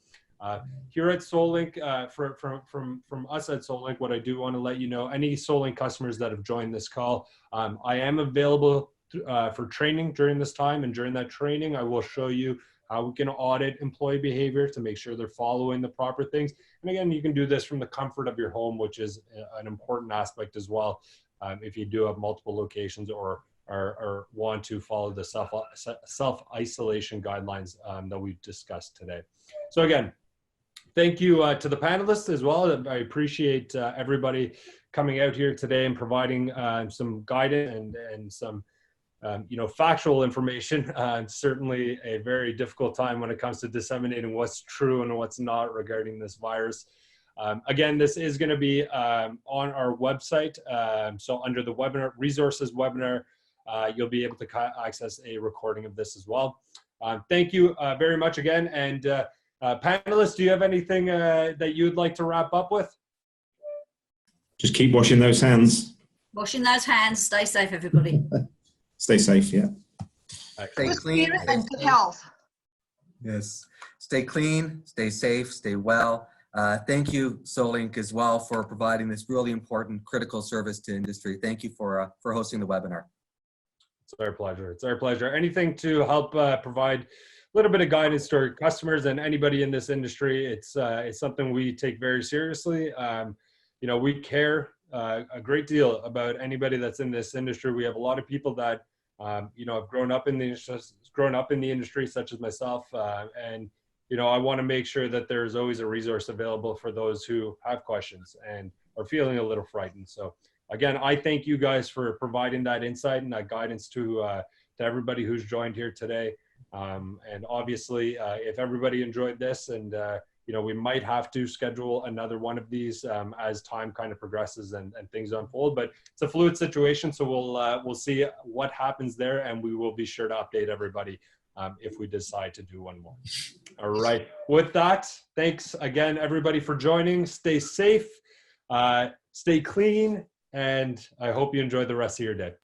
Here at Solink, from us at Solink, what I do want to let you know, any Solink customers that have joined this call, I am available for training during this time, and during that training, I will show you how we can audit employee behavior to make sure they're following the proper things. And again, you can do this from the comfort of your home, which is an important aspect as well, if you do have multiple locations or want to follow the self-isolation guidelines that we've discussed today. So again, thank you to the panelists as well. I appreciate everybody coming out here today and providing some guidance and some factual information. Certainly a very difficult time when it comes to disseminating what's true and what's not regarding this virus. Again, this is going to be on our website. So under the webinar resources webinar, you'll be able to access a recording of this as well. Thank you very much again. And panelists, do you have anything that you'd like to wrap up with? Just keep washing those hands. Washing those hands. Stay safe, everybody. Stay safe, yeah. Stay Good clean. spirit and good health. Yes. Stay clean, stay safe, stay well. Thank you, Solink, as well, for providing this really important critical service to industry. Thank you for hosting the webinar. It's our pleasure. It's our pleasure. Anything to help provide a little bit of guidance to our customers and anybody in this industry. It's something we take very seriously. We care a great deal about anybody that's in this industry. We have a lot of people that have grown up in the industry, such as myself, and I want to make sure that there's always a resource available for those who have questions and are feeling a little frightened. So again, I thank you guys for providing that insight and that guidance to everybody who's joined here today. And obviously, if everybody enjoyed this, and we might have to schedule another one of these as time kind of progresses and things unfold. But it's a fluid situation, so we'll see what happens there, and we will be sure to update everybody if we decide to do one more. All right. With that, thanks again, everybody, for joining. Stay safe, stay clean, and I hope you enjoy the rest of your day.